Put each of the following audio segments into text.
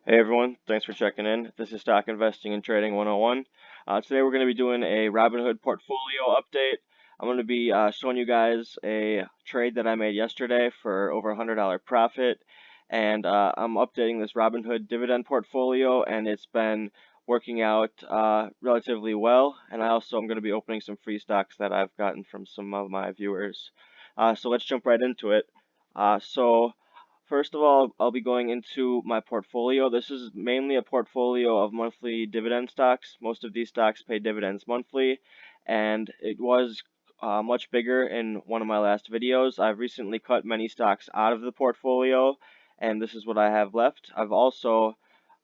Hey everyone, thanks for checking in. This is Stock Investing and Trading 101. Today we're going to be doing a Robinhood portfolio update. I'm going to be showing you guys a trade that I made yesterday for over $100 profit, and I'm updating this Robinhood dividend portfolio, and it's been working out relatively well. And I also am going to be opening some free stocks that I've gotten from some of my viewers. So let's jump right into it. First of all, I'll be going into my portfolio. This is mainly a portfolio of monthly dividend stocks. Most of these stocks pay dividends monthly, and it was much bigger in one of my last videos. I've recently cut many stocks out of the portfolio, and this is what I have left. I've also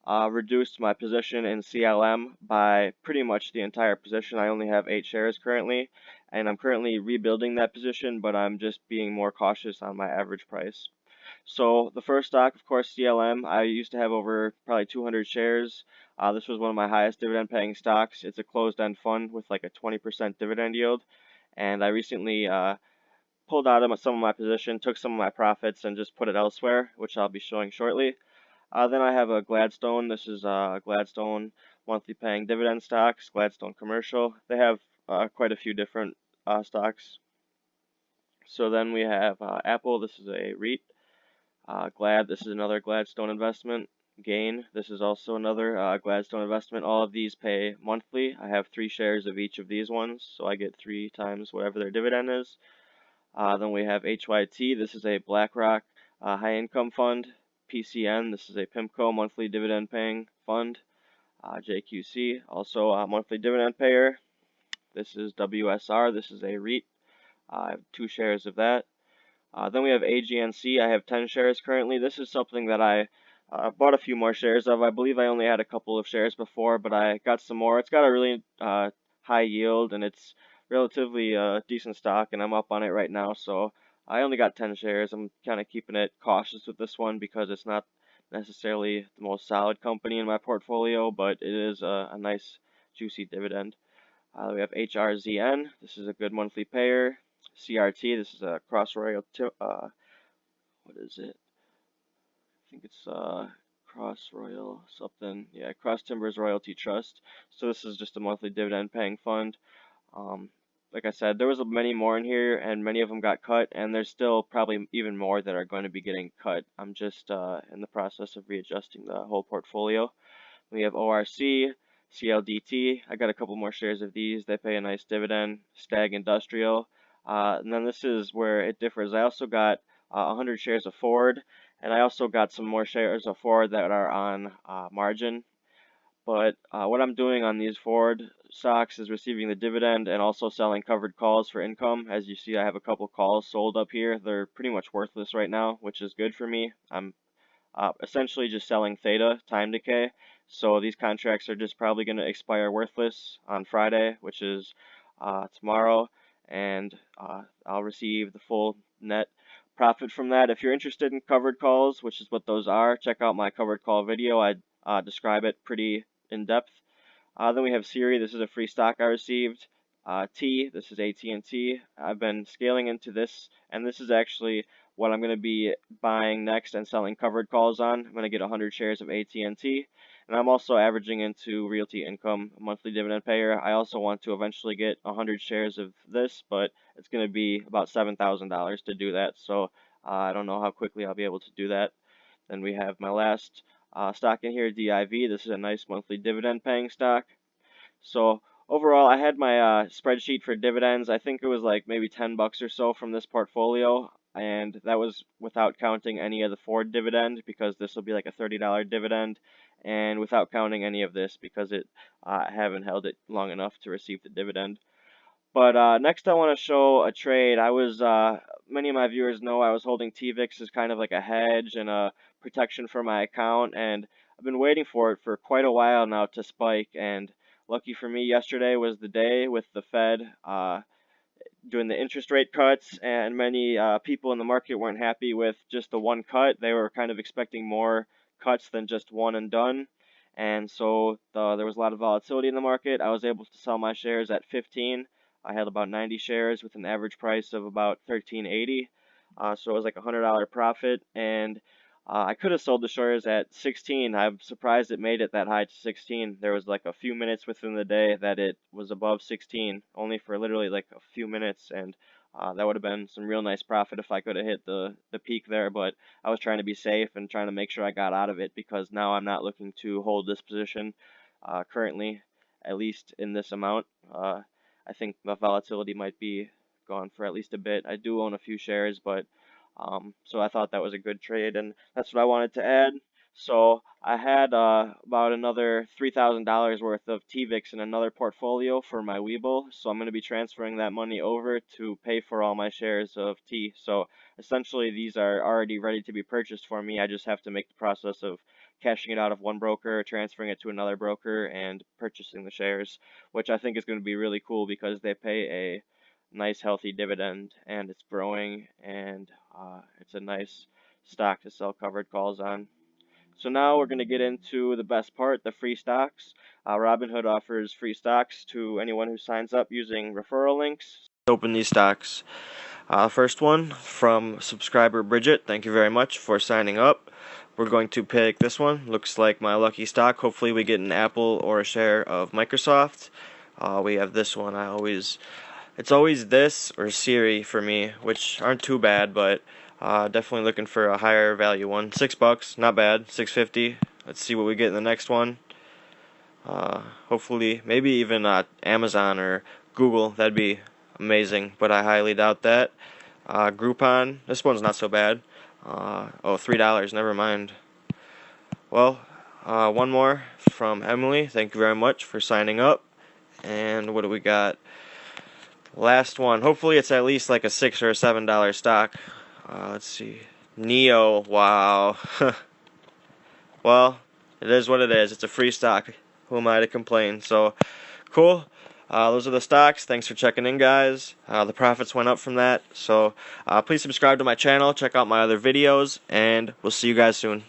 reduced my position in CLM by pretty much the entire position. I only have 8 shares currently, and I'm currently rebuilding that position, but I'm just being more cautious on my average price. So the first stock, of course, CLM. I used to have over probably 200 shares. This was one of my highest dividend paying stocks. It's a closed-end fund with like a 20% dividend yield. And I recently pulled out of some of my position, took some of my profits, and just put it elsewhere, which I'll be showing shortly. Then I have a Gladstone. This is Gladstone monthly paying dividend stocks, Gladstone commercial. They have quite a few different stocks. So then we have Apple. This is a REIT. This is another Gladstone investment. Gain, this is also another Gladstone investment. All of these pay monthly. I have 3 shares of each of these ones, so I get 3 times whatever their dividend is. Then we have HYT, this is a BlackRock high income fund. PCN, this is a PIMCO monthly dividend paying fund. JQC, also a monthly dividend payer. This is WSR, this is a REIT. I have 2 shares of that. Then we have AGNC. I have 10 shares currently. This is something that I bought a few more shares of. I believe I only had a couple of shares before, but I got some more. It's got a really high yield, and it's relatively decent stock, and I'm up on it right now. So I only got 10 shares. I'm kind of keeping it cautious with this one because it's not necessarily the most solid company in my portfolio, but it is a nice, juicy dividend. We have HRZN. This is a good monthly payer. CRT. This is a cross royalty. What is it? I think it's Cross Royal something. Yeah, Cross Timbers Royalty Trust. So this is just a monthly dividend paying fund. Um, like I said, there was many more in here, and many of them got cut, and there's still probably even more that are going to be getting cut. I'm just in the process of readjusting the whole portfolio. We have ORC, CLDT. I got a couple more shares of these. They pay a nice dividend. Stag Industrial. And then this is where it differs. I also got 100 shares of Ford, and I also got some more shares of Ford that are on margin. But what I'm doing on these Ford stocks is receiving the dividend and also selling covered calls for income. As you see, I have a couple calls sold up here. They're pretty much worthless right now, which is good for me. I'm essentially just selling theta, time decay. So these contracts are just probably going to expire worthless on Friday, which is tomorrow, and I'll receive the full net profit from that. If you're interested in covered calls, which is what those are, check out my covered call video. I describe it pretty in depth. Then we have Siri. This is a free stock I received. This is AT&T. I've been scaling into this, and this is actually what I'm going to be buying next and selling covered calls on. I'm going to get 100 shares of AT&T, and I'm also averaging into Realty Income, a monthly dividend payer. I also want to eventually get 100 shares of this, but it's going to be about $7,000 to do that, so I don't know how quickly I'll be able to do that. Then we have my last stock in here, DIV. This is a nice monthly dividend paying stock. So overall, I had my spreadsheet for dividends. I think it was like maybe 10 bucks or so from this portfolio, and that was without counting any of the Ford dividend because this will be like a $30 dividend, and without counting any of this because I haven't held it long enough to receive the dividend. But next, I want to show a trade. Many of my viewers know I was holding Tvix as kind of like a hedge and a protection for my account, and I've been waiting for it for quite a while now to spike. And lucky for me, yesterday was the day with the Fed doing the interest rate cuts, and many people in the market weren't happy with just the one cut. They were kind of expecting more cuts than just one and done. And so there was a lot of volatility in the market. I was able to sell my shares at 15. I had about 90 shares with an average price of about 13.80. So it was like a $100 profit. And I could have sold the shares at 16. I'm surprised it made it that high to 16. There was like a few minutes within the day that it was above 16, only for literally like a few minutes, and that would have been some real nice profit if I could have hit the peak there. But I was trying to be safe and trying to make sure I got out of it because now I'm not looking to hold this position currently, at least in this amount. I think the volatility might be gone for at least a bit. I do own a few shares, but so I thought that was a good trade, and that's what I wanted to add. So I had about another $3,000 worth of Tvix in another portfolio for my Webull. So I'm going to be transferring that money over to pay for all my shares of T. So essentially, these are already ready to be purchased for me. I just have to make the process of cashing it out of one broker, transferring it to another broker, and purchasing the shares, which I think is going to be really cool because they pay a nice healthy dividend and it's growing, and it's a nice stock to sell covered calls on. So now we're going to get into the best part, the free stocks. Robinhood offers free stocks to anyone who signs up using referral links. Open these stocks. First one from subscriber Bridget. Thank you very much for signing up. We're going to pick this one. Looks like my lucky stock. Hopefully we get an Apple or a share of Microsoft. We have this one. It's always this or Siri for me, which aren't too bad, but definitely looking for a higher value one. $6, not bad. $6.50. Let's see what we get in the next one. Hopefully, maybe even Amazon or Google. That'd be amazing, but I highly doubt that. Groupon. This one's not so bad. $3. Never mind. Well, one more from Emily. Thank you very much for signing up. And what do we got? Last one. Hopefully it's at least like a $6 or a $7 stock. Let's see. Neo. Wow. Well, it is what it is. It's a free stock. Who am I to complain? So, cool. Those are the stocks. Thanks for checking in, guys. The profits went up from that. So, please subscribe to my channel. Check out my other videos. And we'll see you guys soon.